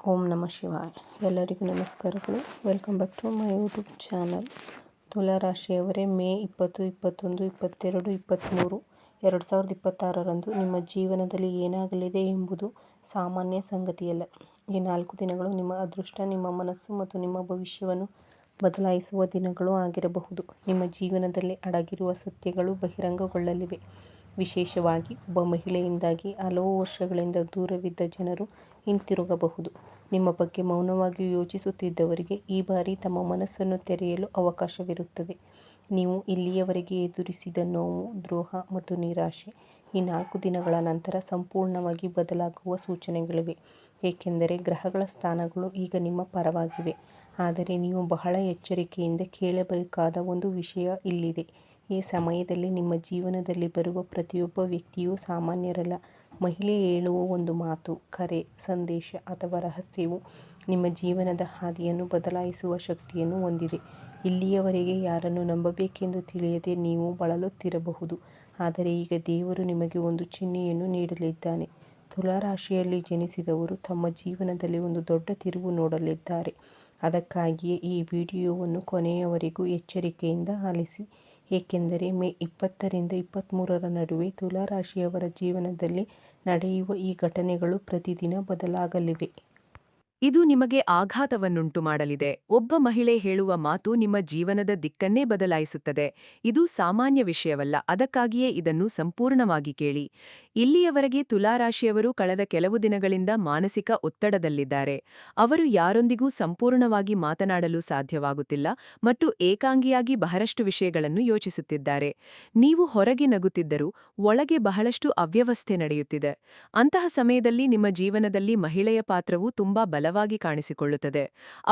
ಓಂ ನಮಃ ಶಿವಾಯ. ಎಲ್ಲರಿಗೂ ನಮಸ್ಕಾರಗಳು. Welcome back to my YouTube channel. ತುಲಾ ರಾಶಿಯವರೇ, ಮೇ 20, 21, 22, 23, 2026ರಂದು ನಿಮ್ಮ ಜೀವನದಲ್ಲಿ ಏನಾಗಲಿದೆ ಎಂಬುದು ಸಾಮಾನ್ಯ ಸಂಗತಿಯಲ್ಲ. ಈ 4 ದಿನಗಳು ನಿಮ್ಮ ಅದೃಷ್ಟ, ನಿಮ್ಮ ಮನಸ್ಸು ಮತ್ತು ನಿಮ್ಮ ಭವಿಷ್ಯವನ್ನು ಬದಲಾಯಿಸುವ ದಿನಗಳು ಆಗಿರಬಹುದು. ನಿಮ್ಮ ಜೀವನದಲ್ಲಿ ಅಡಗಿರುವ ಸತ್ಯಗಳು ಬಹಿರಂಗಗೊಳ್ಳಲಿವೆ. ವಿಶೇಷವಾಗಿ ಒಬ್ಬ ಮಹಿಳೆಯಿಂದಾಗಿ ಹಲವು ವರ್ಷಗಳಿಂದ ದೂರವಿದ್ದ ಜನರು ಹಿಂತಿರುಗಬಹುದು. ನಿಮ್ಮ ಬಗ್ಗೆ ಮೌನವಾಗಿ ಯೋಚಿಸುತ್ತಿದ್ದವರಿಗೆ ಈ ಬಾರಿ ತಮ್ಮ ಮನಸ್ಸನ್ನು ತೆರೆಯಲು ಅವಕಾಶವಿರುತ್ತದೆ. ನೀವು ಇಲ್ಲಿಯವರೆಗೆ ಎದುರಿಸಿದ ನೋವು, ದ್ರೋಹ ಮತ್ತು ನಿರಾಶೆ ಈ 4 ದಿನಗಳ ನಂತರ ಸಂಪೂರ್ಣವಾಗಿ ಬದಲಾಗುವ ಸೂಚನೆಗಳಿವೆ. ಏಕೆಂದರೆ ಗ್ರಹಗಳ ಸ್ಥಾನಗಳು ಈಗ ನಿಮ್ಮ ಪರವಾಗಿವೆ. ಆದರೆ ನೀವು ಬಹಳ ಎಚ್ಚರಿಕೆಯಿಂದ ಕೇಳಬೇಕಾದ ಒಂದು ವಿಷಯ ಇಲ್ಲಿದೆ. ಈ ಸಮಯದಲ್ಲಿ ನಿಮ್ಮ ಜೀವನದಲ್ಲಿ ಬರುವ ಪ್ರತಿಯೊಬ್ಬ ವ್ಯಕ್ತಿಯೂ ಸಾಮಾನ್ಯರಲ್ಲ. ಮಹಿಳೆ ಹೇಳುವ ಒಂದು ಮಾತು, ಕರೆ, ಸಂದೇಶ ಅಥವಾ ರಹಸ್ಯವು ನಿಮ್ಮ ಜೀವನದ ಹಾದಿಯನ್ನು ಬದಲಾಯಿಸುವ ಶಕ್ತಿಯನ್ನು ಹೊಂದಿದೆ. ಇಲ್ಲಿಯವರೆಗೆ ಯಾರನ್ನು ನಂಬಬೇಕೆಂದು ತಿಳಿಯದೆ ನೀವು ಬಳಲುತ್ತಿರಬಹುದು. ಆದರೆ ಈಗ ದೇವರು ನಿಮಗೆ ಒಂದು ಚಿಹ್ನೆಯನ್ನು ನೀಡಲಿದ್ದಾನೆ. ತುಲಾ ರಾಶಿಯಲ್ಲಿ ಜನಿಸಿದವರು ತಮ್ಮ ಜೀವನದಲ್ಲಿ ಒಂದು ದೊಡ್ಡ ತಿರುವು ನೋಡಲಿದ್ದಾರೆ. ಅದಕ್ಕಾಗಿಯೇ ಈ ವಿಡಿಯೋವನ್ನು ಕೊನೆಯವರೆಗೂ ಎಚ್ಚರಿಕೆಯಿಂದ ಆಲಿಸಿ. ಏಕೆಂದರೆ ಮೇ 20ರಿಂದ 23ರ ನಡುವೆ ತುಲಾ ರಾಶಿಯವರ ಜೀವನದಲ್ಲಿ ನಡೆಯುವ ಈ ಘಟನೆಗಳು ಪ್ರತಿದಿನ ಬದಲಾಗಲಿವೆ. ಇದು ನಿಮಗೆ ಆಘಾತವನ್ನುಂಟು ಮಾಡಲಿದೆ. ಒಬ್ಬ ಮಹಿಳೆ ಹೇಳುವ ಮಾತು ನಿಮ್ಮ ಜೀವನದ ದಿಕ್ಕನ್ನೇ ಬದಲಾಯಿಸುತ್ತದೆ. ಇದು ಸಾಮಾನ್ಯ ವಿಷಯವಲ್ಲ, ಅದಕ್ಕಾಗಿಯೇ ಇದನ್ನು ಸಂಪೂರ್ಣವಾಗಿ ಕೇಳಿ. ಇಲ್ಲಿಯವರೆಗೆ ತುಲಾರಾಶಿಯವರು ಕಳೆದ ಕೆಲವು ದಿನಗಳಿಂದ ಮಾನಸಿಕ ಒತ್ತಡದಲ್ಲಿದ್ದಾರೆ. ಅವರು ಯಾರೊಂದಿಗೂ ಸಂಪೂರ್ಣವಾಗಿ ಮಾತನಾಡಲು ಸಾಧ್ಯವಾಗುತ್ತಿಲ್ಲ ಮತ್ತು ಏಕಾಂಗಿಯಾಗಿ ಬಹಳಷ್ಟು ವಿಷಯಗಳನ್ನು ಯೋಚಿಸುತ್ತಿದ್ದಾರೆ. ನೀವು ಹೊರಗೆ ನಗುತ್ತಿದ್ದರೂ ಒಳಗೆ ಬಹಳಷ್ಟು ಅವ್ಯವಸ್ಥೆ ನಡೆಯುತ್ತಿದೆ. ಅಂತಹ ಸಮಯದಲ್ಲಿ ನಿಮ್ಮ ಜೀವನದಲ್ಲಿ ಮಹಿಳೆಯ ಪಾತ್ರವು ತುಂಬಾ ಬಲವಾಗಿ ಕಾಣಿಸಿಕೊಳ್ಳುತ್ತದೆ.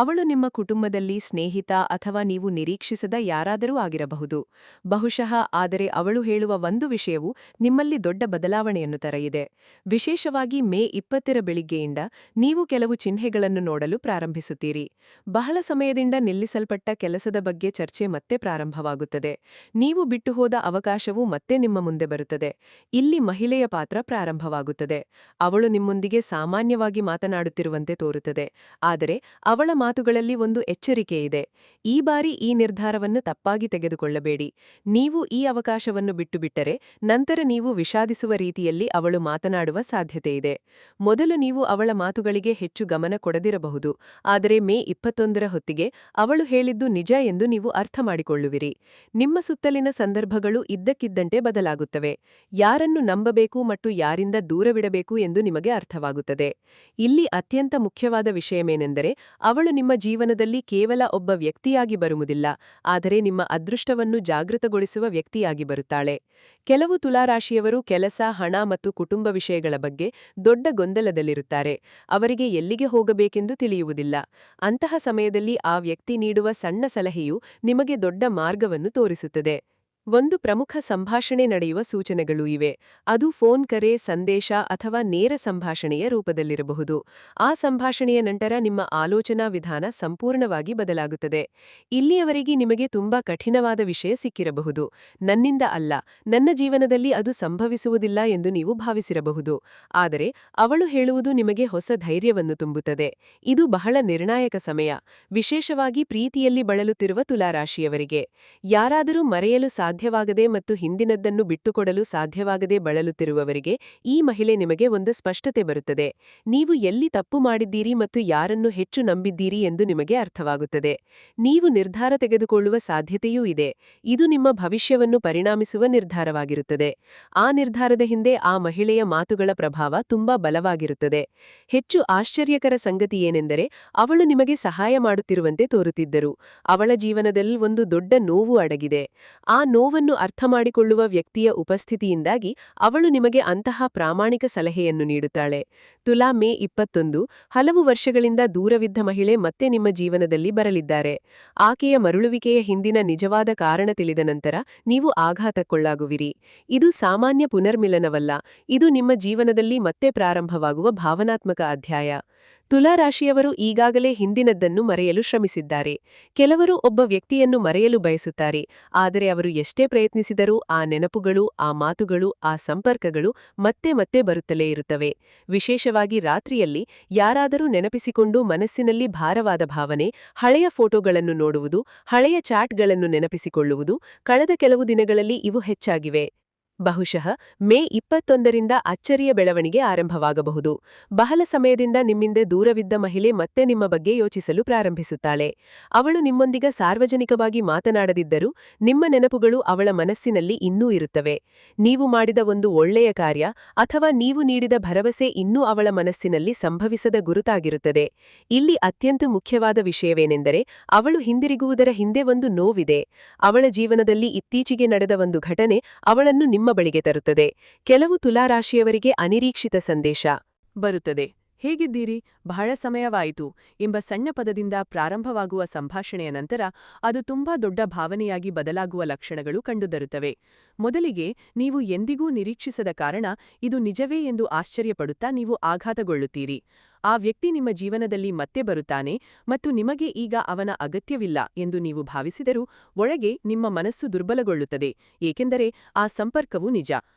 ಅವಳು ನಿಮ್ಮ ಕುಟುಂಬದಲ್ಲಿ ಸ್ನೇಹಿತ ಅಥವಾ ನೀವು ನಿರೀಕ್ಷಿಸದ ಯಾರಾದರೂ ಆಗಿರಬಹುದು. ಬಹುಶಃ ಆದರೆ ಅವಳು ಹೇಳುವ ಒಂದು ವಿಷಯವು ನಿಮ್ಮಲ್ಲಿ ದೊಡ್ಡ ಬದಲಾವಣೆಯನ್ನು ತರಲಿದೆ. ವಿಶೇಷವಾಗಿ ಮೇ 20ರ ಬೆಳಿಗ್ಗೆಯಿಂದ ನೀವು ಕೆಲವು ಚಿಹ್ನೆಗಳನ್ನು ನೋಡಲು ಪ್ರಾರಂಭಿಸುತ್ತೀರಿ. ಬಹಳ ಸಮಯದಿಂದ ನಿಲ್ಲಿಸಲ್ಪಟ್ಟ ಕೆಲಸದ ಬಗ್ಗೆ ಚರ್ಚೆ ಮತ್ತೆ ಪ್ರಾರಂಭವಾಗುತ್ತದೆ. ನೀವು ಬಿಟ್ಟು ಹೋದ ಅವಕಾಶವು ಮತ್ತೆ ನಿಮ್ಮ ಮುಂದೆ ಬರುತ್ತದೆ. ಇಲ್ಲಿ ಮಹಿಳೆಯ ಪಾತ್ರ ಪ್ರಾರಂಭವಾಗುತ್ತದೆ. ಅವಳು ನಿಮ್ಮೊಂದಿಗೆ ಸಾಮಾನ್ಯವಾಗಿ ಮಾತನಾಡುತ್ತಿರುವಂತೆ ತೋರುತ್ತದೆ. ಆದರೆ ಅವಳ ಮಾತುಗಳಲ್ಲಿ ಒಂದು ಎಚ್ಚರಿಕೆ ಇದೆ. ಈ ಬಾರಿ ಈ ನಿರ್ಧಾರವನ್ನು ತಪ್ಪಾಗಿ ತೆಗೆದುಕೊಳ್ಳಬೇಡಿ. ನೀವು ಈ ಅವಕಾಶವನ್ನು ಬಿಟ್ಟುಬಿಟ್ಟರೆ ನಂತರ ನೀವು ವಿಷಾದಿಸುವ ರೀತಿಯಲ್ಲಿ ಅವಳು ಮಾತನಾಡುವ ಸಾಧ್ಯತೆಯಿದೆ. ಮೊದಲು ನೀವು ಅವಳ ಮಾತುಗಳಿಗೆ ಹೆಚ್ಚು ಗಮನ ಕೊಡದಿರಬಹುದು, ಆದರೆ ಮೇ 21ರ ಹೊತ್ತಿಗೆ ಅವಳು ಹೇಳಿದ್ದು ನಿಜ ಎಂದು ನೀವು ಅರ್ಥ ಮಾಡಿಕೊಳ್ಳುವಿರಿ. ನಿಮ್ಮ ಸುತ್ತಲಿನ ಸಂದರ್ಭಗಳು ಇದ್ದಕ್ಕಿದ್ದಂತೆ ಬದಲಾಗುತ್ತವೆ. ಯಾರನ್ನು ನಂಬಬೇಕು ಮತ್ತು ಯಾರಿಂದ ದೂರವಿಡಬೇಕು ಎಂದು ನಿಮಗೆ ಅರ್ಥವಾಗುತ್ತದೆ. ಇಲ್ಲಿ ಅತ್ಯಂತ ಮುಖ್ಯವಾದ ವಿಷಯವೇನೆಂದರೆ, ಅವಳು ನಿಮ್ಮ ಜೀವನದಲ್ಲಿ ಕೇವಲ ಒಬ್ಬ ವ್ಯಕ್ತಿಯಾಗಿ ಬರುವುದಿಲ್ಲ, ಆದರೆ ನಿಮ್ಮ ಅದೃಷ್ಟವನ್ನು ಜಾಗೃತಗೊಳಿಸುವ ವ್ಯಕ್ತಿಯಾಗಿ ಬರುತ್ತಾಳೆ. ಕೆಲವು ತುಲಾರಾಶಿಯವರು ಕೆಲಸ, ಹಣ ಮತ್ತು ಕುಟುಂಬ ವಿಷಯಗಳ ಬಗ್ಗೆ ದೊಡ್ಡ ಗೊಂದಲದಲ್ಲಿರುತ್ತಾರೆ. ಅವರಿಗೆ ಎಲ್ಲಿಗೆ ಹೋಗಬೇಕೆಂದು ತಿಳಿಯುವುದಿಲ್ಲ. ಅಂತಹ ಸಮಯದಲ್ಲಿ ಆ ವ್ಯಕ್ತಿ ನೀಡುವ ಸಣ್ಣ ಸಲಹೆಯು ನಿಮಗೆ ದೊಡ್ಡ ಮಾರ್ಗವನ್ನು ತೋರಿಸುತ್ತದೆ. ಒಂದು ಪ್ರಮುಖ ಸಂಭಾಷಣೆ ನಡೆಯುವ ಸೂಚನೆಗಳೂ ಇವೆ. ಅದು ಫೋನ್ ಕರೆ, ಸಂದೇಶ ಅಥವಾ ನೇರ ಸಂಭಾಷಣೆಯ ರೂಪದಲ್ಲಿರಬಹುದು. ಆ ಸಂಭಾಷಣೆಯ ನಂತರ ನಿಮ್ಮ ಆಲೋಚನಾ ವಿಧಾನ ಸಂಪೂರ್ಣವಾಗಿ ಬದಲಾಗುತ್ತದೆ. ಇಲ್ಲಿಯವರೆಗೆ ನಿಮಗೆ ತುಂಬಾ ಕಠಿಣವಾದ ವಿಷಯ ಸಿಕ್ಕಿರಬಹುದು. ನನ್ನಿಂದ ಅಲ್ಲ, ನನ್ನ ಜೀವನದಲ್ಲಿ ಅದು ಸಂಭವಿಸುವುದಿಲ್ಲ ಎಂದು ನೀವು ಭಾವಿಸಿರಬಹುದು. ಆದರೆ ಅವಳು ಹೇಳುವುದು ನಿಮಗೆ ಹೊಸ ಧೈರ್ಯವನ್ನು ತುಂಬುತ್ತದೆ. ಇದು ಬಹಳ ನಿರ್ಣಾಯಕ ಸಮಯ, ವಿಶೇಷವಾಗಿ ಪ್ರೀತಿಯಲ್ಲಿ ಬಳಲುತ್ತಿರುವ ತುಲಾರಾಶಿಯವರಿಗೆ. ಯಾರಾದರೂ ಮರೆಯಲು ಸಾಧ್ಯವಾಗದೆ ಮತ್ತು ಹಿಂದಿನದ್ದನ್ನು ಬಿಟ್ಟುಕೊಡಲು ಸಾಧ್ಯವಾಗದೆ ಬಳಲುತ್ತಿರುವವರಿಗೆ ಈ ಮಹಿಳೆ ನಿಮಗೆ ಒಂದು ಸ್ಪಷ್ಟತೆ ಬರುತ್ತದೆ. ನೀವು ಎಲ್ಲಿ ತಪ್ಪು ಮಾಡಿದ್ದೀರಿ ಮತ್ತು ಯಾರನ್ನು ಹೆಚ್ಚು ನಂಬಿದ್ದೀರಿ ಎಂದು ನಿಮಗೆ ಅರ್ಥವಾಗುತ್ತದೆ. ನೀವು ನಿರ್ಧಾರ ತೆಗೆದುಕೊಳ್ಳುವ ಸಾಧ್ಯತೆಯೂ ಇದೆ. ಇದು ನಿಮ್ಮ ಭವಿಷ್ಯವನ್ನು ಪರಿಣಾಮಿಸುವ ನಿರ್ಧಾರವಾಗಿರುತ್ತದೆ. ಆ ನಿರ್ಧಾರದ ಹಿಂದೆ ಆ ಮಹಿಳೆಯ ಮಾತುಗಳ ಪ್ರಭಾವ ತುಂಬಾ ಬಲವಾಗಿರುತ್ತದೆ. ಹೆಚ್ಚು ಆಶ್ಚರ್ಯಕರ ಸಂಗತಿಯೇನೆಂದರೆ, ಅವಳು ನಿಮಗೆ ಸಹಾಯ ಮಾಡುತ್ತಿರುವಂತೆ ತೋರುತ್ತಿದ್ದರು. ಅವಳ ಜೀವನದಲ್ಲಿ ಒಂದು ದೊಡ್ಡ ನೋವು ಅಡಗಿದೆ. ಆ ನೋವನ್ನು ಅರ್ಥಮಾಡಿಕೊಳ್ಳುವ ವ್ಯಕ್ತಿಯ ಉಪಸ್ಥಿತಿಯಿಂದಾಗಿ ಅವಳು ನಿಮಗೆ ಅಂತಹ ಪ್ರಾಮಾಣಿಕ ಸಲಹೆಯನ್ನು ನೀಡುತ್ತಾಳೆ. ತುಲಾ ಮೇ 21, ಹಲವು ವರ್ಷಗಳಿಂದ ದೂರವಿದ್ದ ಮಹಿಳೆ ಮತ್ತೆ ನಿಮ್ಮ ಜೀವನದಲ್ಲಿ ಬರಲಿದ್ದಾರೆ. ಆಕೆಯ ಮರಳುವಿಕೆಯ ಹಿಂದಿನ ನಿಜವಾದ ಕಾರಣ ತಿಳಿದ ನಂತರ ನೀವು ಆಘಾತಕ್ಕೊಳಗಾಗುವಿರಿ. ಇದು ಸಾಮಾನ್ಯ ಪುನರ್ಮಿಲನವಲ್ಲ, ಇದು ನಿಮ್ಮ ಜೀವನದಲ್ಲಿ ಮತ್ತೆ ಪ್ರಾರಂಭವಾಗುವ ಭಾವನಾತ್ಮಕ ಅಧ್ಯಾಯ. ತುಲಾರಾಶಿಯವರು ಈಗಾಗಲೇ ಹಿಂದಿನದ್ದನ್ನು ಮರೆಯಲು ಶ್ರಮಿಸಿದ್ದಾರೆ. ಕೆಲವರು ಒಬ್ಬ ವ್ಯಕ್ತಿಯನ್ನು ಮರೆಯಲು ಬಯಸುತ್ತಾರೆ, ಆದರೆ ಅವರು ಎಷ್ಟೇ ಪ್ರಯತ್ನಿಸಿದರೂ ಆ ನೆನಪುಗಳು, ಆ ಮಾತುಗಳು, ಆ ಸಂಪರ್ಕಗಳು ಮತ್ತೆ ಮತ್ತೆ ಬರುತ್ತಲೇ ಇರುತ್ತವೆ. ವಿಶೇಷವಾಗಿ ರಾತ್ರಿಯಲ್ಲಿ ಯಾರಾದರೂ ನೆನಪಿಸಿಕೊಂಡು ಮನಸ್ಸಿನಲ್ಲಿ ಭಾರವಾದ ಭಾವನೆ, ಹಳೆಯ ಫೋಟೋಗಳನ್ನು ನೋಡುವುದು, ಹಳೆಯ ಚಾಟ್ಗಳನ್ನು ನೆನಪಿಸಿಕೊಳ್ಳುವುದು, ಕಳೆದ ಕೆಲವು ದಿನಗಳಲ್ಲಿ ಇವು ಹೆಚ್ಚಾಗಿವೆ. ಬಹುಶಃ ಮೇ 21ರಿಂದ ಅಚ್ಚರಿಯ ಬೆಳವಣಿಗೆ ಆರಂಭವಾಗಬಹುದು. ಬಹಳ ಸಮಯದಿಂದ ನಿಮ್ಮಿಂದ ದೂರವಿದ್ದ ಮಹಿಳೆ ಮತ್ತೆ ನಿಮ್ಮ ಬಗ್ಗೆ ಯೋಚಿಸಲು ಪ್ರಾರಂಭಿಸುತ್ತಾಳೆ. ಅವಳು ನಿಮ್ಮೊಂದಿಗೆ ಸಾರ್ವಜನಿಕವಾಗಿ ಮಾತನಾಡದಿದ್ದರೂ ನಿಮ್ಮ ನೆನಪುಗಳು ಅವಳ ಮನಸ್ಸಿನಲ್ಲಿ ಇನ್ನೂ ಇರುತ್ತವೆ. ನೀವು ಮಾಡಿದ ಒಂದು ಒಳ್ಳೆಯ ಕಾರ್ಯ ಅಥವಾ ನೀವು ನೀಡಿದ ಭರವಸೆ ಇನ್ನೂ ಅವಳ ಮನಸ್ಸಿನಲ್ಲಿ ಸಂಭವಿಸದ ಗುರುತಾಗಿರುತ್ತದೆ. ಇಲ್ಲಿ ಅತ್ಯಂತ ಮುಖ್ಯವಾದ ವಿಷಯವೇನೆಂದರೆ, ಅವಳು ಹಿಂದಿರುಗುವುದರ ಹಿಂದೆ ಒಂದು ನೋವಿದೆ. ಅವಳ ಜೀವನದಲ್ಲಿ ಇತ್ತೀಚೆಗೆ ನಡೆದ ಒಂದು ಘಟನೆ ಅವಳನ್ನು ನಿಮ್ಮ ಬಳಿಗೆ ತರುತ್ತದೆ. ಕೆಲವು ತುಲಾರಾಶಿಯವರಿಗೆ ಅನಿರೀಕ್ಷಿತ ಸಂದೇಶ ಬರುತ್ತದೆ. ಹೇಗಿದ್ದೀರಿ, ಬಹಳ ಸಮಯವಾಯಿತು ಎಂಬ ಸಣ್ಣ ಪದದಿಂದ ಪ್ರಾರಂಭವಾಗುವ ಸಂಭಾಷಣೆಯ ನಂತರ ಅದು ತುಂಬಾ ದೊಡ್ಡ ಭಾವನೆಯಾಗಿ ಬದಲಾಗುವ ಲಕ್ಷಣಗಳು ಕಂಡುಬರುತ್ತವೆ. ಮೊದಲಿಗೆ ನೀವು ಎಂದಿಗೂ ನಿರೀಕ್ಷಿಸದ ಕಾರಣ ಇದು ನಿಜವೇ ಎಂದು ಆಶ್ಚರ್ಯಪಡುತ್ತಾ ನೀವು ಆಘಾತಗೊಳ್ಳುತ್ತೀರಿ. ಆ ವ್ಯಕ್ತಿ ನಿಮ್ಮ ಜೀವನದಲ್ಲಿ ಮತ್ತೆ ಬರುತ್ತಾನೆ ಮತ್ತು ನಿಮಗೆ ಈಗ ಅವನ ಅಗತ್ಯವಿಲ್ಲ ಎಂದು ನೀವು ಭಾವಿಸಿದರೂ ಒಳಗೆ ನಿಮ್ಮ ಮನಸ್ಸು ದುರ್ಬಲಗೊಳ್ಳುತ್ತದೆ, ಏಕೆಂದರೆ ಆ ಸಂಪರ್ಕವು ನಿಜ.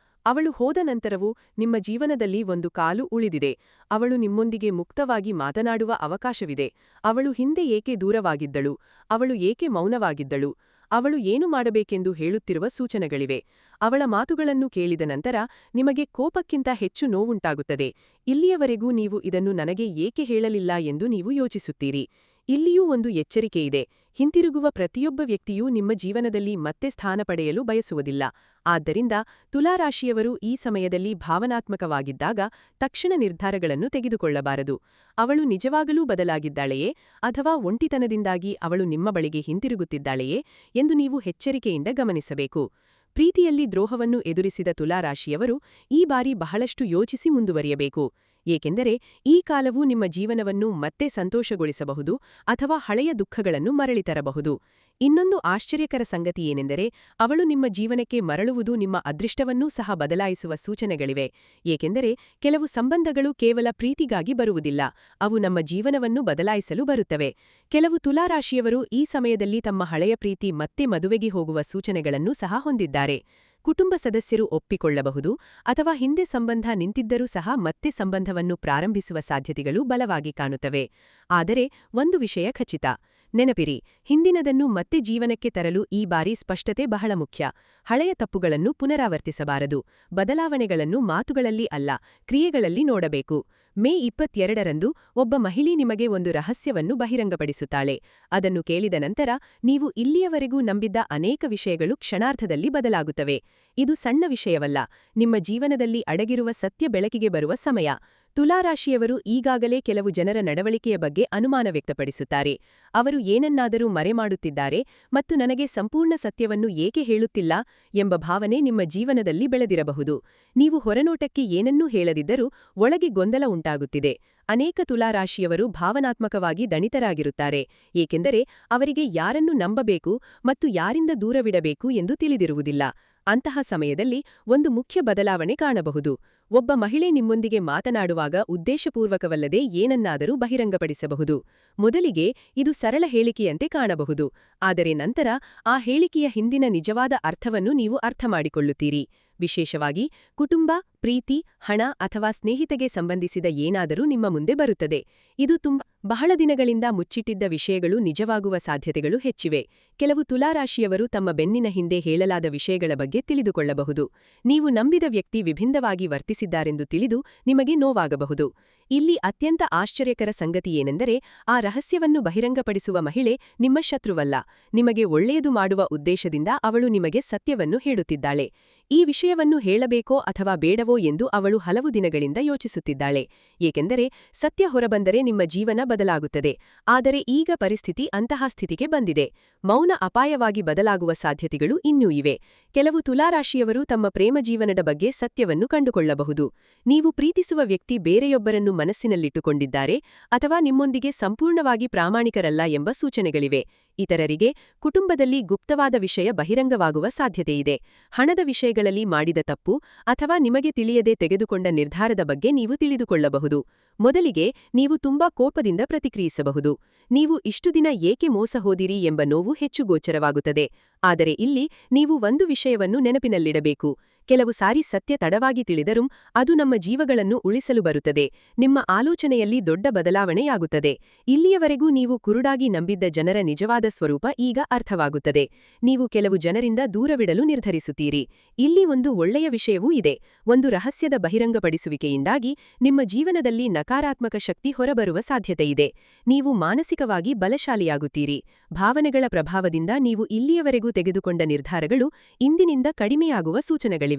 ಅವಳು ಹೋದ ನಂತರವೂ ನಿಮ್ಮ ಜೀವನದಲ್ಲಿ ಒಂದು ಕಾಲು ಉಳಿದಿದೆ. ಅವಳು ನಿಮ್ಮೊಂದಿಗೆ ಮುಕ್ತವಾಗಿ ಮಾತನಾಡುವ ಅವಕಾಶವಿದೆ. ಅವಳು ಹಿಂದೆ ಏಕೆ ದೂರವಾಗಿದ್ದಳು, ಅವಳು ಏಕೆ ಮೌನವಾಗಿದ್ದಳು, ಅವಳು ಏನು ಮಾಡಬೇಕೆಂದು ಹೇಳುತ್ತಿರುವ ಸೂಚನೆಗಳಿವೆ. ಅವಳ ಮಾತುಗಳನ್ನು ಕೇಳಿದ ನಂತರ ನಿಮಗೆ ಕೋಪಕ್ಕಿಂತ ಹೆಚ್ಚು ನೋವುಂಟಾಗುತ್ತದೆ. ಇಲ್ಲಿಯವರೆಗೂ ನೀವು ಇದನ್ನು ನನಗೆ ಏಕೆ ಹೇಳಲಿಲ್ಲ ಎಂದು ನೀವು ಯೋಚಿಸುತ್ತೀರಿ. ಇಲ್ಲಿಯೂ ಒಂದು ಎಚ್ಚರಿಕೆಯಿದೆ. ಹಿಂತಿರುಗುವ ಪ್ರತಿಯೊಬ್ಬ ವ್ಯಕ್ತಿಯೂ ನಿಮ್ಮ ಜೀವನದಲ್ಲಿ ಮತ್ತೆ ಸ್ಥಾನ ಪಡೆಯಲು ಬಯಸುವುದಿಲ್ಲ. ಆದ್ದರಿಂದ ತುಲಾರಾಶಿಯವರು ಈ ಸಮಯದಲ್ಲಿ ಭಾವನಾತ್ಮಕವಾಗಿದ್ದಾಗ ತಕ್ಷಣ ನಿರ್ಧಾರಗಳನ್ನು ತೆಗೆದುಕೊಳ್ಳಬಾರದು. ಅವಳು ನಿಜವಾಗಲೂ ಬದಲಾಗಿದ್ದಾಳೆಯೇ ಅಥವಾ ಒಂಟಿತನದಿಂದಾಗಿ ಅವಳು ನಿಮ್ಮ ಬಳಿಗೆ ಹಿಂತಿರುಗುತ್ತಿದ್ದಾಳೆಯೇ ಎಂದು ನೀವು ಎಚ್ಚರಿಕೆಯಿಂದ ಗಮನಿಸಬೇಕು. ಪ್ರೀತಿಯಲ್ಲಿ ದ್ರೋಹವನ್ನು ಎದುರಿಸಿದ ತುಲಾರಾಶಿಯವರು ಈ ಬಾರಿ ಬಹಳಷ್ಟು ಯೋಚಿಸಿ ಮುಂದುವರಿಯಬೇಕು. ಏಕೆಂದರೆ ಈ ಕಾಲವು ನಿಮ್ಮ ಜೀವನವನ್ನು ಮತ್ತೆ ಸಂತೋಷಗೊಳಿಸಬಹುದು ಅಥವಾ ಹಳೆಯ ದುಃಖಗಳನ್ನು ಮರಳಿ ತರಬಹುದು. ಇನ್ನೊಂದು ಆಶ್ಚರ್ಯಕರ ಸಂಗತಿಯೇನೆಂದರೆ, ಅವಳು ನಿಮ್ಮ ಜೀವನಕ್ಕೆ ಮರಳುವುದು ನಿಮ್ಮ ಅದೃಷ್ಟವನ್ನೂ ಸಹ ಬದಲಾಯಿಸುವ ಸೂಚನೆಗಳಿವೆ. ಏಕೆಂದರೆ ಕೆಲವು ಸಂಬಂಧಗಳು ಕೇವಲ ಪ್ರೀತಿಗಾಗಿ ಬರುವುದಿಲ್ಲ, ಅವು ನಮ್ಮ ಜೀವನವನ್ನು ಬದಲಾಯಿಸಲು ಬರುತ್ತವೆ. ಕೆಲವು ತುಲಾರಾಶಿಯವರು ಈ ಸಮಯದಲ್ಲಿ ತಮ್ಮ ಹಳೆಯ ಪ್ರೀತಿ ಮತ್ತೆ ಮದುವೆಗೆ ಹೋಗುವ ಸೂಚನೆಗಳನ್ನೂ ಸಹ ಹೊಂದಿದ್ದಾರೆ. ಕುಟುಂಬ ಸದಸ್ಯರು ಒಪ್ಪಿಕೊಳ್ಳಬಹುದು ಅಥವಾ ಹಿಂದೆ ಸಂಬಂಧ ನಿಂತಿದ್ದರೂ ಸಹ ಮತ್ತೆ ಸಂಬಂಧವನ್ನು ಪ್ರಾರಂಭಿಸುವ ಸಾಧ್ಯತೆಗಳು ಬಲವಾಗಿ ಕಾಣುತ್ತವೆ. ಆದರೆ ಒಂದು ವಿಷಯ ಖಚಿತ. ನೆನಪಿರಿ, ಹಿಂದಿನದನ್ನು ಮತ್ತೆ ಜೀವನಕ್ಕೆ ತರಲು ಈ ಬಾರಿ ಸ್ಪಷ್ಟತೆ ಬಹಳ ಮುಖ್ಯ. ಹಳೆಯ ತಪ್ಪುಗಳನ್ನು ಪುನರಾವರ್ತಿಸಬಾರದು. ಬದಲಾವಣೆಗಳನ್ನು ಮಾತುಗಳಲ್ಲಿ ಅಲ್ಲ, ಕ್ರಿಯೆಗಳಲ್ಲಿ ನೋಡಬೇಕು. ಮೇ 22ರಂದು ಒಬ್ಬ ಮಹಿಳೆ ನಿಮಗೆ ಒಂದು ರಹಸ್ಯವನ್ನು ಬಹಿರಂಗಪಡಿಸುತ್ತಾಳೆ. ಅದನ್ನು ಕೇಳಿದ ನಂತರ ನೀವು ಇಲ್ಲಿಯವರೆಗೂ ನಂಬಿದ್ದ ಅನೇಕ ವಿಷಯಗಳು ಕ್ಷಣಾರ್ಧದಲ್ಲಿ ಬದಲಾಗುತ್ತವೆ. ಇದು ಸಣ್ಣ ವಿಷಯವಲ್ಲ, ನಿಮ್ಮ ಜೀವನದಲ್ಲಿ ಅಡಗಿರುವ ಸತ್ಯ ಬೆಳಕಿಗೆ ಬರುವ ಸಮಯ. ತುಲಾರಾಶಿಯವರು ಈಗಾಗಲೇ ಕೆಲವು ಜನರ ನಡವಳಿಕೆಯ ಬಗ್ಗೆ ಅನುಮಾನ ವ್ಯಕ್ತಪಡಿಸುತ್ತಾರೆ. ಅವರು ಏನನ್ನಾದರೂ ಮರೆಮಾಡುತ್ತಿದ್ದಾರೆ ಮತ್ತು ನನಗೆ ಸಂಪೂರ್ಣ ಸತ್ಯವನ್ನು ಏಕೆ ಹೇಳುತ್ತಿಲ್ಲ ಎಂಬ ಭಾವನೆ ನಿಮ್ಮ ಜೀವನದಲ್ಲಿ ಬೆಳೆದಿರಬಹುದು. ನೀವು ಹೊರನೋಟಕ್ಕೆ ಏನನ್ನೂ ಹೇಳದಿದ್ದರೂ ಒಳಗೆ ಗೊಂದಲ ಉಂಟಾಗುತ್ತಿದೆ. ಅನೇಕ ತುಲಾರಾಶಿಯವರು ಭಾವನಾತ್ಮಕವಾಗಿ ದಣಿತರಾಗಿರುತ್ತಾರೆ, ಏಕೆಂದರೆ ಅವರಿಗೆ ಯಾರನ್ನು ನಂಬಬೇಕು ಮತ್ತು ಯಾರಿಂದ ದೂರವಿಡಬೇಕು ಎಂದು ತಿಳಿದಿರುವುದಿಲ್ಲ. ಅಂತಹ ಸಮಯದಲ್ಲಿ ಒಂದು ಮುಖ್ಯ ಬದಲಾವಣೆ ಕಾಣಬಹುದು. ಒಬ್ಬ ಮಹಿಳೆ ನಿಮ್ಮೊಂದಿಗೆ ಮಾತನಾಡುವಾಗ ಉದ್ದೇಶಪೂರ್ವಕವಲ್ಲದೆ ಏನನ್ನಾದರೂ ಬಹಿರಂಗಪಡಿಸಬಹುದು. ಮೊದಲಿಗೆ ಇದು ಸರಳ ಹೇಳಿಕೆಯಂತೆ ಕಾಣಬಹುದು, ಆದರೆ ನಂತರ ಆ ಹೇಳಿಕೆಯ ಹಿಂದಿನ ನಿಜವಾದ ಅರ್ಥವನ್ನು ನೀವು ಅರ್ಥಮಾಡಿಕೊಳ್ಳುತ್ತೀರಿ. ವಿಶೇಷವಾಗಿ ಕುಟುಂಬ, ಪ್ರೀತಿ, ಹಣ ಅಥವಾ ಸ್ನೇಹಿತಗೆ ಸಂಬಂಧಿಸಿದ ಏನಾದರೂ ನಿಮ್ಮ ಮುಂದೆ ಬರುತ್ತದೆ. ಇದು ಬಹಳ ದಿನಗಳಿಂದ ಮುಚ್ಚಿಟ್ಟಿದ್ದ ವಿಷಯಗಳು ನಿಜವಾಗುವ ಸಾಧ್ಯತೆಗಳು ಹೆಚ್ಚಿವೆ. ಕೆಲವು ತುಲಾರಾಶಿಯವರು ತಮ್ಮ ಬೆನ್ನಿನ ಹಿಂದೆ ಹೇಳಲಾದ ವಿಷಯಗಳ ಬಗ್ಗೆ ತಿಳಿದುಕೊಳ್ಳಬಹುದು. ನೀವು ನಂಬಿದ ವ್ಯಕ್ತಿ ವಿಭಿನ್ನವಾಗಿ ವರ್ತಿಸಿದ್ದಾರೆಂದು ತಿಳಿದು ನಿಮಗೆ ನೋವಾಗಬಹುದು. ಇಲ್ಲಿ ಅತ್ಯಂತ ಆಶ್ಚರ್ಯಕರ ಸಂಗತಿಯೇನೆಂದರೆ, ಆ ರಹಸ್ಯವನ್ನು ಬಹಿರಂಗಪಡಿಸುವ ಮಹಿಳೆ ನಿಮ್ಮ ಶತ್ರುವಲ್ಲ. ನಿಮಗೆ ಒಳ್ಳೆಯದು ಮಾಡುವ ಉದ್ದೇಶದಿಂದ ಅವಳು ನಿಮಗೆ ಸತ್ಯವನ್ನು ಹೇಳುತ್ತಿದ್ದಾಳೆ. ಈ ವಿಷಯವನ್ನು ಹೇಳಬೇಕೋ ಅಥವಾ ಬೇಡವೋ ಎಂದು ಅವಳು ಹಲವು ದಿನಗಳಿಂದ ಯೋಚಿಸುತ್ತಿದ್ದಾಳೆ. ಏಕೆಂದರೆ ಸತ್ಯ ಹೊರಬಂದರೆ ನಿಮ್ಮ ಜೀವನ ಬದಲಾಗುತ್ತದೆ. ಆದರೆ ಈಗ ಪರಿಸ್ಥಿತಿ ಅಂತಹ ಸ್ಥಿತಿಗೆ ಬಂದಿದೆ. ಮೌನ ಅಪಾಯವಾಗಿ ಬದಲಾಗುವ ಸಾಧ್ಯತೆಗಳು ಇನ್ನೂ ಇವೆ. ಕೆಲವು ತುಲಾರಾಶಿಯವರು ತಮ್ಮ ಪ್ರೇಮ ಜೀವನದ ಬಗ್ಗೆ ಸತ್ಯವನ್ನು ಕಂಡುಕೊಳ್ಳಬಹುದು. ನೀವು ಪ್ರೀತಿಸುವ ವ್ಯಕ್ತಿ ಬೇರೆಯೊಬ್ಬರನ್ನು ಮನಸ್ಸಿನಲ್ಲಿಟ್ಟುಕೊಂಡಿದ್ದಾರೆ ಅಥವಾ ನಿಮ್ಮೊಂದಿಗೆ ಸಂಪೂರ್ಣವಾಗಿ ಪ್ರಾಮಾಣಿಕರಲ್ಲ ಎಂಬ ಸೂಚನೆಗಳಿವೆ. ಇತರರಿಗೆ ಕುಟುಂಬದಲ್ಲಿ ಗುಪ್ತವಾದ ವಿಷಯ ಬಹಿರಂಗವಾಗುವ ಸಾಧ್ಯತೆಯಿದೆ. ಹಣದ ವಿಷಯಗಳಲ್ಲಿ ಮಾಡಿದ ತಪ್ಪು ಅಥವಾ ನಿಮಗೆ ತಿಳಿಯದೆ ತೆಗೆದುಕೊಂಡ ನಿರ್ಧಾರದ ಬಗ್ಗೆ ನೀವು ತಿಳಿದುಕೊಳ್ಳಬಹುದು. ಮೊದಲಿಗೆ ನೀವು ತುಂಬಾ ಕೋಪದಿಂದ ಪ್ರತಿಕ್ರಿಯಿಸಬಹುದು. ನೀವು ಇಷ್ಟು ದಿನ ಏಕೆ ಮೋಸ ಹೋದಿರಿ ಎಂಬ ನೋವು ಹೆಚ್ಚು ಗೋಚರವಾಗುತ್ತದೆ. ಆದರೆ ಇಲ್ಲಿ ನೀವು ಒಂದು ವಿಷಯವನ್ನು ನೆನಪಿನಲ್ಲಿಡಬೇಕು. ಕೆಲವು ಸಾರಿ ಸತ್ಯ ತಡವಾಗಿ ತಿಳಿದರೂ ಅದು ನಮ್ಮ ಜೀವಗಳನ್ನು ಉಳಿಸಲು ಬರುತ್ತದೆ. ನಿಮ್ಮ ಆಲೋಚನೆಯಲ್ಲಿ ದೊಡ್ಡ ಬದಲಾವಣೆಯಾಗುತ್ತದೆ. ಇಲ್ಲಿಯವರೆಗೂ ನೀವು ಕುರುಡಾಗಿ ನಂಬಿದ್ದ ಜನರ ನಿಜವಾದ ಸ್ವರೂಪ ಈಗ ಅರ್ಥವಾಗುತ್ತದೆ. ನೀವು ಕೆಲವು ಜನರಿಂದ ದೂರವಿಡಲು ನಿರ್ಧರಿಸುತ್ತೀರಿ. ಇಲ್ಲಿ ಒಂದು ಒಳ್ಳೆಯ ವಿಷಯವೂ ಇದೆ. ಒಂದು ರಹಸ್ಯದ ಬಹಿರಂಗಪಡಿಸುವಿಕೆಯಿಂದಾಗಿ ನಿಮ್ಮ ಜೀವನದಲ್ಲಿ ನಕಾರಾತ್ಮಕ ಶಕ್ತಿ ಹೊರಬರುವ ಸಾಧ್ಯತೆಯಿದೆ. ನೀವು ಮಾನಸಿಕವಾಗಿ ಬಲಶಾಲಿಯಾಗುತ್ತೀರಿ. ಭಾವನೆಗಳ ಪ್ರಭಾವದಿಂದ ನೀವು ಇಲ್ಲಿಯವರೆಗೂ ತೆಗೆದುಕೊಂಡ ನಿರ್ಧಾರಗಳು ಇಂದಿನಿಂದ ಕಡಿಮೆಯಾಗುವ ಸೂಚನೆಗಳಿವೆ.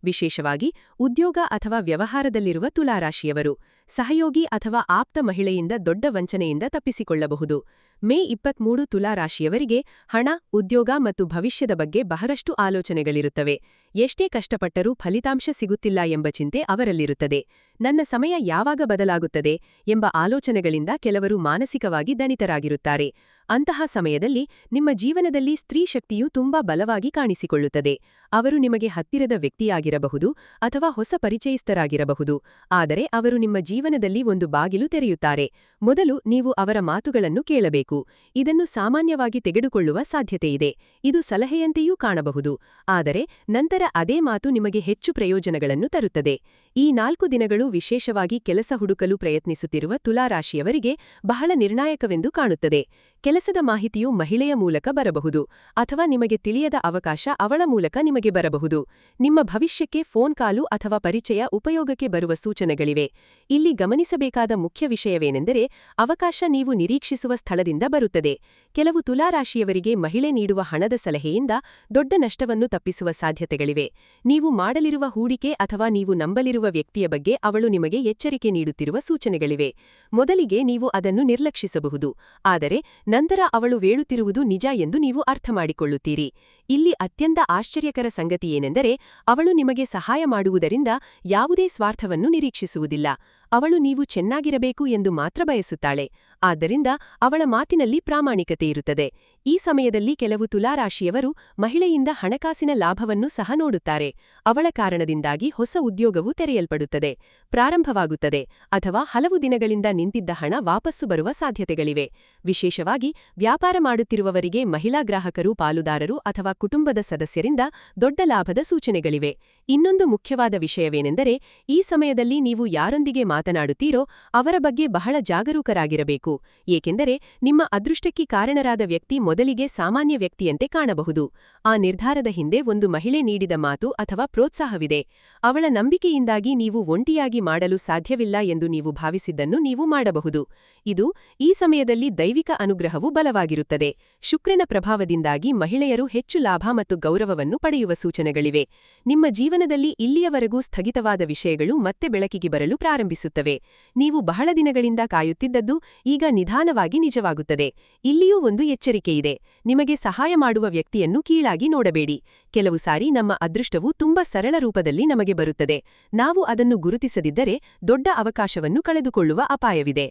ವಿಶೇಷವಾಗಿ ಉದ್ಯೋಗ ಅಥವಾ ವ್ಯವಹಾರದಲ್ಲಿರುವ ತುಲಾರಾಶಿಯವರು ಸಹಯೋಗಿ ಅಥವಾ ಆಪ್ತ ಮಹಿಳೆಯಿಂದ ದೊಡ್ಡ ವಂಚನೆಯಿಂದ ತಪ್ಪಿಸಿಕೊಳ್ಳಬಹುದು. ಮೇ 23 ತುಲಾರಾಶಿಯವರಿಗೆ ಹಣ, ಉದ್ಯೋಗ ಮತ್ತು ಭವಿಷ್ಯದ ಬಗ್ಗೆ ಬಹಳಷ್ಟು ಆಲೋಚನೆಗಳಿರುತ್ತವೆ. ಎಷ್ಟೇ ಕಷ್ಟಪಟ್ಟರೂ ಫಲಿತಾಂಶ ಸಿಗುತ್ತಿಲ್ಲ ಎಂಬ ಚಿಂತೆ ಅವರಲ್ಲಿರುತ್ತದೆ. ನನ್ನ ಸಮಯ ಯಾವಾಗ ಬದಲಾಗುತ್ತದೆ ಎಂಬ ಆಲೋಚನೆಗಳಿಂದ ಕೆಲವರು ಮಾನಸಿಕವಾಗಿ ದಣಿತರಾಗಿರುತ್ತಾರೆ. ಅಂತಹ ಸಮಯದಲ್ಲಿ ನಿಮ್ಮ ಜೀವನದಲ್ಲಿ ಸ್ತ್ರೀ ಶಕ್ತಿಯು ತುಂಬಾ ಬಲವಾಗಿ ಕಾಣಿಸಿಕೊಳ್ಳುತ್ತದೆ. ಅವರು ನಿಮಗೆ ಹತ್ತಿರದ ವ್ಯಕ್ತಿಯಾಗಿರಬಹುದು ಅಥವಾ ಹೊಸ ಪರಿಚಯಸ್ಥರಾಗಿರಬಹುದು. ಆದರೆ ಅವರು ನಿಮ್ಮ ಜೀವನದಲ್ಲಿ ಒಂದು ಬಾಗಿಲು ತೆರೆಯುತ್ತಾರೆ. ಮೊದಲು ನೀವು ಅವರ ಮಾತುಗಳನ್ನು ಕೇಳಬೇಕು. ಇದನ್ನು ಸಾಮಾನ್ಯವಾಗಿ ತೆಗೆದುಕೊಳ್ಳುವ ಸಾಧ್ಯತೆಯಿದೆ. ಇದು ಸಲಹೆಯಂತೆಯೂ ಕಾಣಬಹುದು. ಆದರೆ ನಂತರ ಅದೇ ಮಾತು ನಿಮಗೆ ಹೆಚ್ಚು ಪ್ರಯೋಜನಗಳನ್ನು ತರುತ್ತದೆ. ಈ 4 ದಿನಗಳು ವಿಶೇಷವಾಗಿ ಕೆಲಸ ಹುಡುಕಲು ಪ್ರಯತ್ನಿಸುತ್ತಿರುವ ತುಲಾರಾಶಿಯವರಿಗೆ ಬಹಳ ನಿರ್ಣಾಯಕವೆಂದು ಕಾಣುತ್ತದೆ. ಕೆಲಸದ ಮಾಹಿತಿಯು ಮಹಿಳೆಯ ಮೂಲಕ ಬರಬಹುದು ಅಥವಾ ನಿಮಗೆ ತಿಳಿಯದ ಅವಕಾಶ ಅವಳ ಮೂಲಕ ನಿಮಗೆ ಬರಬಹುದು. ನಿಮ್ಮ ಭವಿಷ್ಯಕ್ಕೆ ಫೋನ್ ಕಾಲು ಅಥವಾ ಪರಿಚಯ ಉಪಯೋಗಕ್ಕೆ ಬರುವ ಸೂಚನೆಗಳಿವೆ. ಇಲ್ಲಿ ಗಮನಿಸಬೇಕಾದ ಮುಖ್ಯ ವಿಷಯವೇನೆಂದರೆ ಅವಕಾಶ ನೀವು ನಿರೀಕ್ಷಿಸುವ ಸ್ಥಳದಿಂದ ಬರುತ್ತದೆ. ಕೆಲವು ತುಲಾರಾಶಿಯವರಿಗೆ ಮಹಿಳೆ ನೀಡುವ ಹಣದ ಸಲಹೆಯಿಂದ ದೊಡ್ಡ ನಷ್ಟವನ್ನು ತಪ್ಪಿಸುವ ಸಾಧ್ಯತೆಗಳಿವೆ. ನೀವು ಮಾಡಲಿರುವ ಹೂಡಿಕೆ ಅಥವಾ ನೀವು ನಂಬಲಿರುವ ವ್ಯಕ್ತಿಯ ಬಗ್ಗೆ ಅವಳು ನಿಮಗೆ ಎಚ್ಚರಿಕೆ ನೀಡುತ್ತಿರುವ ಸೂಚನೆಗಳಿವೆ. ಮೊದಲಿಗೆ ನೀವು ಅದನ್ನು ನಿರ್ಲಕ್ಷಿಸಬಹುದು. ಆದರೆ ನಂತರ ಅವಳು ಹೇಳುತ್ತಿರುವುದು ನಿಜ ಎಂದು ನೀವು ಅರ್ಥಮಾಡಿಕೊಳ್ಳುತ್ತೀರಿ. ಇಲ್ಲಿ ಅತ್ಯಂತ ಆಶ್ಚರ್ಯಕರ ಸಂಗತಿಯೇನೆಂದರೆ ಅವಳು ನಿಮಗೆ ಸಹಾಯ ಮಾಡುವುದರಿಂದ ಯಾವುದೇ ಸ್ವಾರ್ಥವನ್ನು ನಿರೀಕ್ಷಿಸುವುದಿಲ್ಲ. ಅವಳು ನೀವು ಚೆನ್ನಾಗಿರಬೇಕು ಎಂದು ಮಾತ್ರ ಬಯಸುತ್ತಾಳೆ. ಆದ್ದರಿಂದ ಅವಳ ಮಾತಿನಲ್ಲಿ ಪ್ರಾಮಾಣಿಕತೆ ಇರುತ್ತದೆ. ಈ ಸಮಯದಲ್ಲಿ ಕೆಲವು ತುಲಾರಾಶಿಯವರು ಮಹಿಳೆಯಿಂದ ಹಣಕಾಸಿನ ಲಾಭವನ್ನು ಸಹ ನೋಡುತ್ತಾರೆ. ಅವಳ ಕಾರಣದಿಂದಾಗಿ ಹೊಸ ಉದ್ಯೋಗವು ತೆರೆಯಲ್ಪಡುತ್ತದೆ, ಪ್ರಾರಂಭವಾಗುತ್ತದೆ ಅಥವಾ ಹಲವು ದಿನಗಳಿಂದ ನಿಂತಿದ್ದ ಹಣ ವಾಪಸ್ಸು ಬರುವ ಸಾಧ್ಯತೆಗಳಿವೆ. ವಿಶೇಷವಾಗಿ ವ್ಯಾಪಾರ ಮಾಡುತ್ತಿರುವವರಿಗೆ ಮಹಿಳಾ ಗ್ರಾಹಕರು, ಪಾಲುದಾರರು ಅಥವಾ ಕುಟುಂಬದ ಸದಸ್ಯರಿಂದ ದೊಡ್ಡ ಲಾಭದ ಸೂಚನೆಗಳಿವೆ. ಇನ್ನೊಂದು ಮುಖ್ಯವಾದ ವಿಷಯವೇನೆಂದರೆ ಈ ಸಮಯದಲ್ಲಿ ನೀವು ಯಾರೊಂದಿಗೆ ಮಾತನಾಡುತ್ತೀರೋ ಅವರ ಬಗ್ಗೆ ಬಹಳ ಜಾಗರೂಕರಾಗಿರಬೇಕು. ಏಕೆಂದರೆ ನಿಮ್ಮ ಅದೃಷ್ಟಕ್ಕೆ ಕಾರಣರಾದ ವ್ಯಕ್ತಿ ಮೊದಲಿಗೆ ಸಾಮಾನ್ಯ ವ್ಯಕ್ತಿಯಂತೆ ಕಾಣಬಹುದು. ಆ ನಿರ್ಧಾರದ ಹಿಂದೆ ಒಂದು ಮಹಿಳೆ ನೀಡಿದ ಮಾತು ಅಥವಾ ಪ್ರೋತ್ಸಾಹವಿದೆ. ಅವಳ ನಂಬಿಕೆಯಿಂದಾಗಿ ನೀವು ಒಂಟಿಯಾಗಿ ಮಾಡಲು ಸಾಧ್ಯವಿಲ್ಲ ಎಂದು ನೀವು ಭಾವಿಸಿದ್ದನ್ನು ನೀವು ಮಾಡಬಹುದು. ಇದು ಈ ಸಮಯದಲ್ಲಿ ದೈವಿಕ ಅನುಗ್ರಹವು ಬಲವಾಗಿರುತ್ತದೆ. ಶುಕ್ರನ ಪ್ರಭಾವದಿಂದಾಗಿ ಮಹಿಳೆಯರು ಹೆಚ್ಚು ಲಾಭ ಮತ್ತು ಗೌರವವನ್ನು ಪಡೆಯುವ ಸೂಚನೆಗಳಿವೆ. ನಿಮ್ಮ ಜೀವನದಲ್ಲಿ ಇಲ್ಲಿಯವರೆಗೂ ಸ್ಥಗಿತವಾದ ವಿಷಯಗಳು ಮತ್ತೆ ಬೆಳಕಿಗೆ ಬರಲು ಪ್ರಾರಂಭಿಸುತ್ತವೆ. ನೀವು ಬಹಳ ದಿನಗಳಿಂದ ಕಾಯುತ್ತಿದ್ದದ್ದು ಈಗ ನಿಧಾನವಾಗಿ ನಿಜವಾಗುತ್ತದೆ. ಇಲ್ಲಿಯೂ ಒಂದು ಎಚ್ಚರಿಕೆಯಿದೆ. ನಿಮಗೆ ಸಹಾಯ ಮಾಡುವ ವ್ಯಕ್ತಿಯನ್ನು ಕೀಳಾಗಿ ನೋಡಬೇಡಿ. ಕೆಲವು ಸಾರಿ ನಮ್ಮ ಅದೃಷ್ಟವು ತುಂಬಾ ಸರಳ ರೂಪದಲ್ಲಿ ನಮಗೆ ಬರುತ್ತದೆ. ನಾವು ಅದನ್ನು ಗುರುತಿಸದಿದ್ದರೆ ದೊಡ್ಡ ಅವಕಾಶವನ್ನು ಕಳೆದುಕೊಳ್ಳುವ ಅಪಾಯವಿದೆ.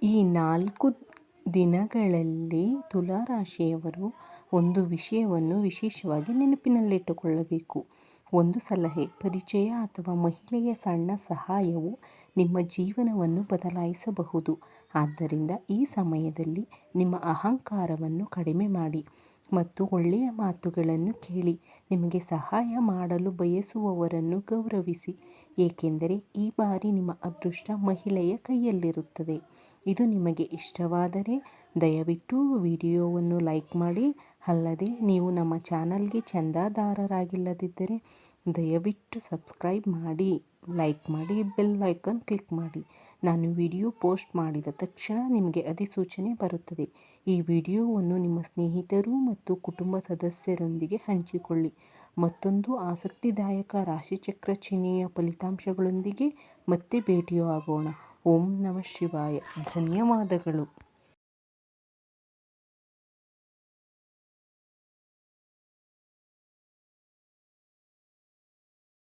ಈ 4 ದಿನಗಳಲ್ಲಿ ತುಲಾರಾಶಿಯವರು ಒಂದು ವಿಷಯವನ್ನು ವಿಶೇಷವಾಗಿ ನೆನಪಿನಲ್ಲಿಟ್ಟುಕೊಳ್ಳಬೇಕು. ಒಂದು ಸಲಹೆ, ಪರಿಚಯ ಅಥವಾ ಮಹಿಳೆಯ ಸಣ್ಣ ಸಹಾಯವು ನಿಮ್ಮ ಜೀವನವನ್ನು ಬದಲಾಯಿಸಬಹುದು. ಆದ್ದರಿಂದ ಈ ಸಮಯದಲ್ಲಿ ನಿಮ್ಮ ಅಹಂಕಾರವನ್ನು ಕಡಿಮೆ ಮಾಡಿ ಮತ್ತು ಒಳ್ಳೆಯ ಮಾತುಗಳನ್ನು ಕೇಳಿ. ನಿಮಗೆ ಸಹಾಯ ಮಾಡಲು ಬಯಸುವವರನ್ನು ಗೌರವಿಸಿ, ಏಕೆಂದರೆ ಈ ಬಾರಿ ನಿಮ್ಮ ಅದೃಷ್ಟ ಮಹಿಳೆಯ ಕೈಯಲ್ಲಿರುತ್ತದೆ. ಇದು ನಿಮಗೆ ಇಷ್ಟವಾದರೆ ದಯವಿಟ್ಟು ವಿಡಿಯೋವನ್ನು ಲೈಕ್ ಮಾಡಿ. ಅಲ್ಲದೆ ನೀವು ನಮ್ಮ ಚಾನಲ್ಗೆ ಚಂದಾದಾರರಾಗಿಲ್ಲದಿದ್ದರೆ ದಯವಿಟ್ಟು ಸಬ್ಸ್ಕ್ರೈಬ್ ಮಾಡಿ, ಲೈಕ್ ಮಾಡಿ, ಬೆಲ್ ಐಕಾನ್ ಕ್ಲಿಕ್ ಮಾಡಿ. ನಾನು ವಿಡಿಯೋ ಪೋಸ್ಟ್ ಮಾಡಿದ ತಕ್ಷಣ ನಿಮಗೆ ಅಧಿಸೂಚನೆ ಬರುತ್ತದೆ. ಈ ವಿಡಿಯೋವನ್ನು ನಿಮ್ಮ ಸ್ನೇಹಿತರು ಮತ್ತು ಕುಟುಂಬ ಸದಸ್ಯರೊಂದಿಗೆ ಹಂಚಿಕೊಳ್ಳಿ. ಮತ್ತೊಂದು ಆಸಕ್ತಿದಾಯಕ ರಾಶಿಚಕ್ರ ಚಿಹ್ನೆಯ ಫಲಿತಾಂಶಗಳೊಂದಿಗೆ ಮತ್ತೆ ಭೇಟಿಯಾಗೋಣ. ಓಂ ನಮಃ ಶಿವಾಯ. ಧನ್ಯವಾದಗಳು.